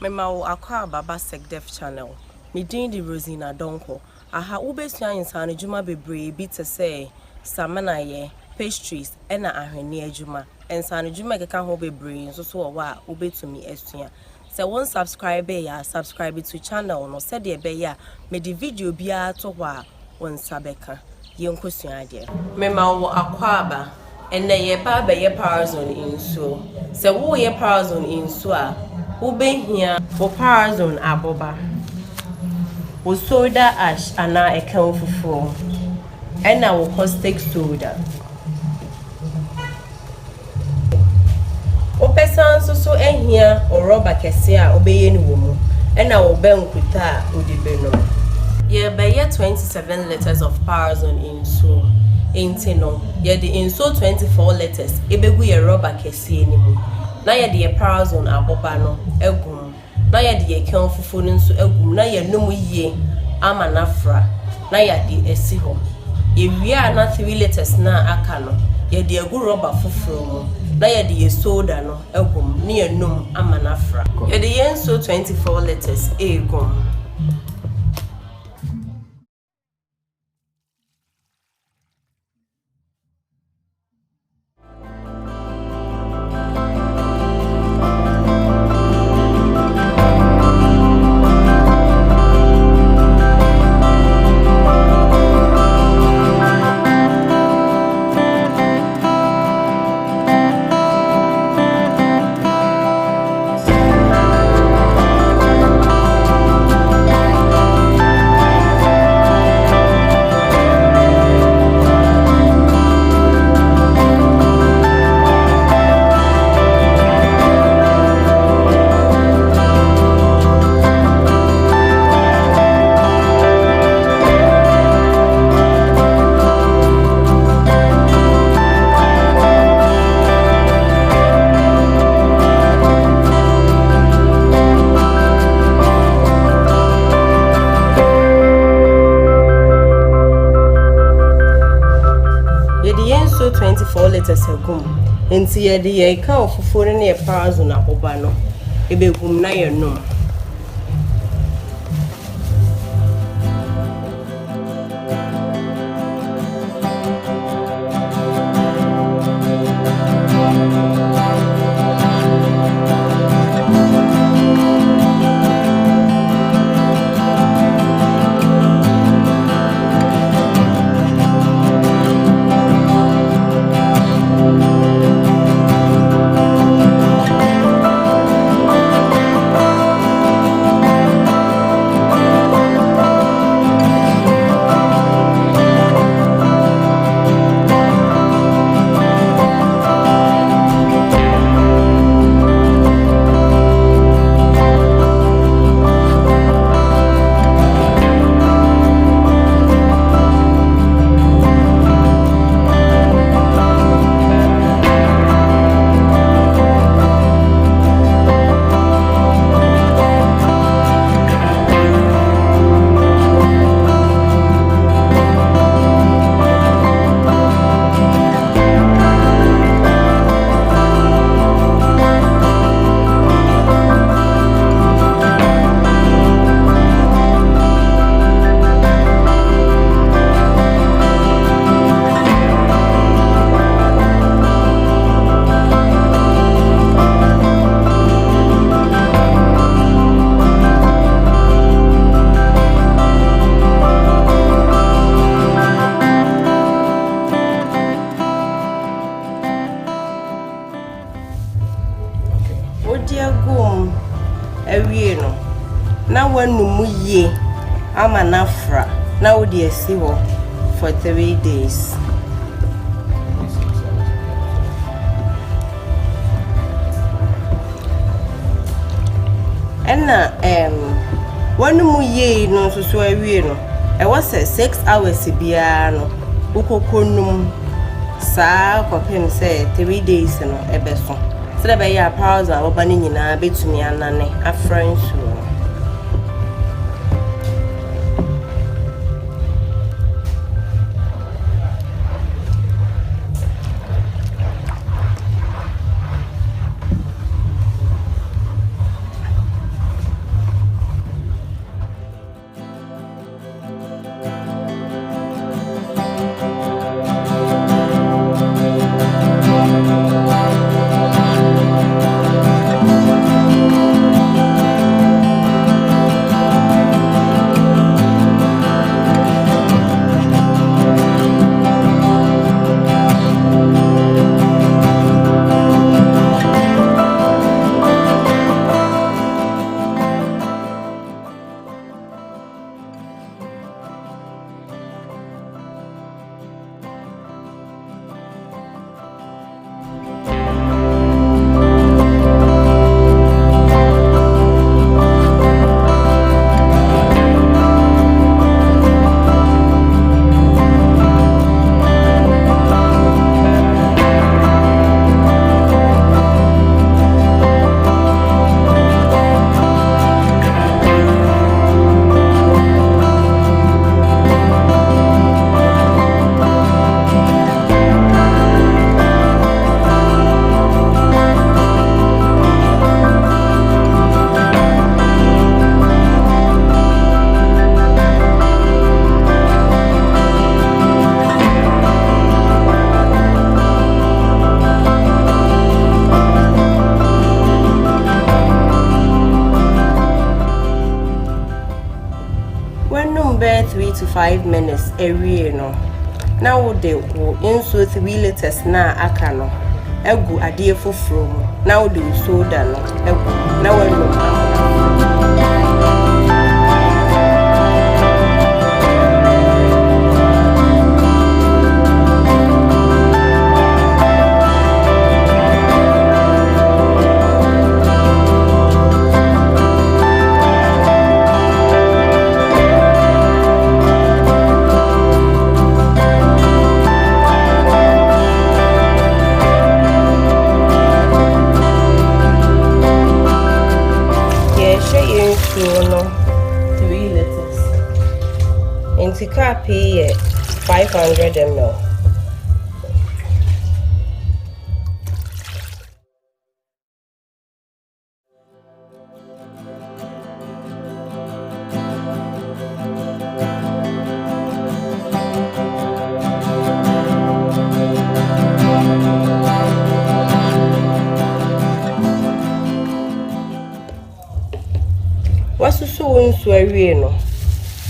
Mema akwa baba Segdef channel. Me din di Rosina Donko. Aha ubesua insan adwuma bebre bi te say samana ye pastries ena ahwene adwuma. Insan adwuma keka ho bebre nso so wo a ubetumi asua. Se won subscribe ya subscribe to channel no se de be ya me di video bia to ho a won sabeka. Yenkosua ade. Mema wo akwa ene ye ba be ye Parazone inso. Se wo ye Parazone inso a ubehia for Parazone aboba. Wo soda ash ana ekan fufu. Ena wo Caustic Soda. O pesan so ehia o rubber kese a obeye ni wo mu. Ena wo benkuta a odibe no. Ye be ye 27 liters of Parazone inso. Enti no ye the inso 24 liters ebegu ye rubber kese ni mu. Na ye the Parazone aboba no egum. Na ye de ekan fufu nso agum na ye num yie ama nafra na ye de esi ho ye wia na 3 liters na aka no ye de agu rubber fufuro mu na ye de soda no agum na ye num ama nafra ye de yenso 24 liters egum. So 24 liters agum enti ye de ye ka ofofo ne ye Parazone aboba no ebegum na ye num. Ewie no na wanum yie ama nafra na wo de esi ho for 3 days. Ena wanum yie no so ewie no e was 6 hours bia no ukokonum saa kopem say 3 days no ebeso se be ya Parazone aboba ni nyina betumi anane afransu. bear 3 to 5 minutes every no. Now de wo inso 3 liters na aka no. Egu ade foforo mu. Now de soda no. Egu. Now we no 3 liters. Into car pay 500 ml. Wasusu nsu awie no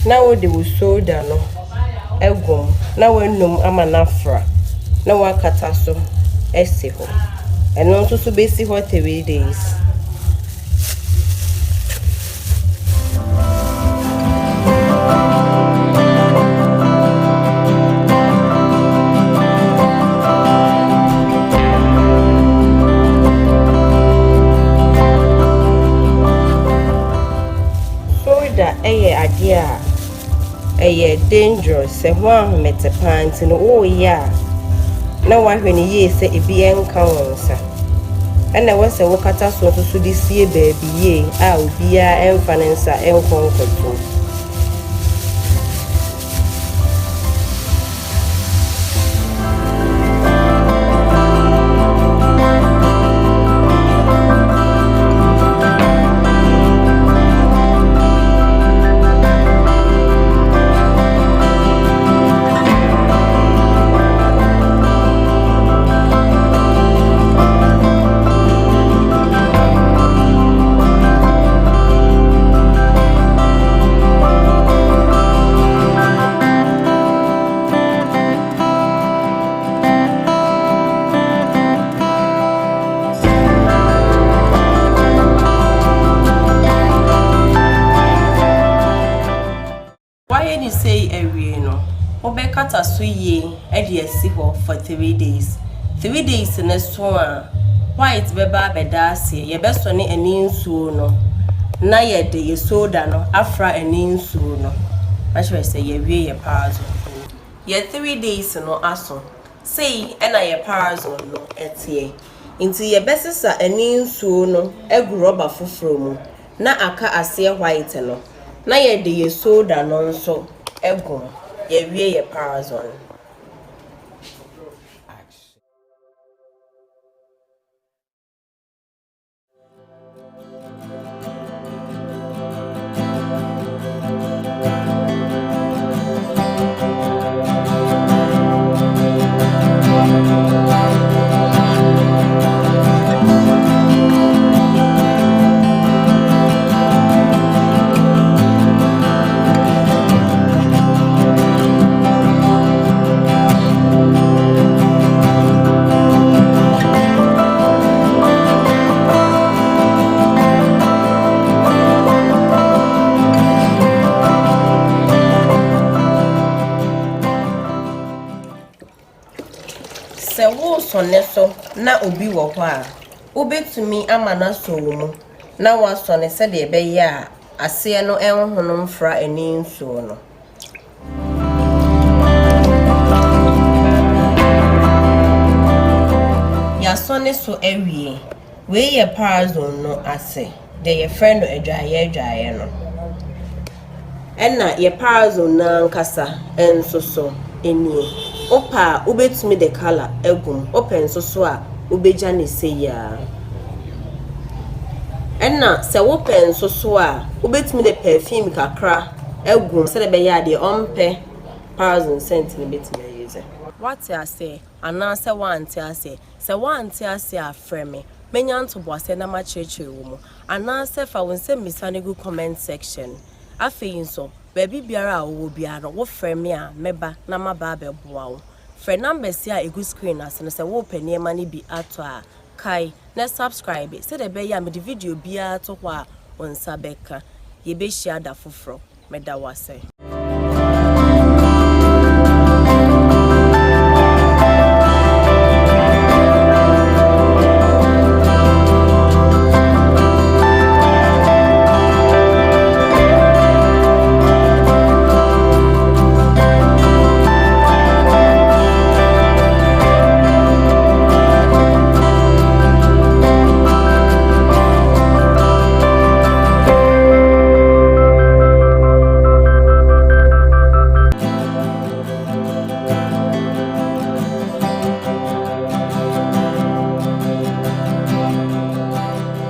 na wo de wo soda no egum na wanum ama na fra na wakata so esi ho eno nso so besi ho 3 days. Eye dangerous se ho ahomete panti no o ya na wa hwene ye se ebi enka wonsa ena we se wo kata so so di sie baabi ye a obi a emfa ne nsa enkonkoto Obekata so ye e de asi ho for 3 days. 3 days ne so a white beba beda ase ye beso ne ani nsuo no na ye de ye soda no afra ani nsuo no ahwe se ye wie ye Parazone ye 3 days no aso sei e na ye Parazone no etie nti ye besesa ani nsuo no egu rubber foforo mu na aka ase white no na ye de ye soda no nso egu ye wie ye Parazone. Se wo sonne so na obi wo ho a obetumi amana so mu na wasone se de be ya ase no enhono mfra ani nsuo no ya sonne so awie we ye Parazone no ase de ye friend adwaye no enna ye Parazone na nkasa enso so eni opa ubetumi de color egum open so a ubeja ne seya enna se open so a ubetumi de perfume kakra egum se de be ya de ompe Parazone scent ne betumi use what I say ana se want I say se want I say afreme menya ntobo ase na ma church wo mu ana se fa won se misane go comment section afei nso baby biara a wo biara wo frɛ me a meba na maba abɛboa wo. Frɛ numbers a egu screen ase no sɛ wo pɛ nneɛma no bi ato a kai na subscribe sɛ de bɛyɛ a me de video biara to hɔ a wo nsa bɛka. Yɛbɛhyia da foforo. Meda wase.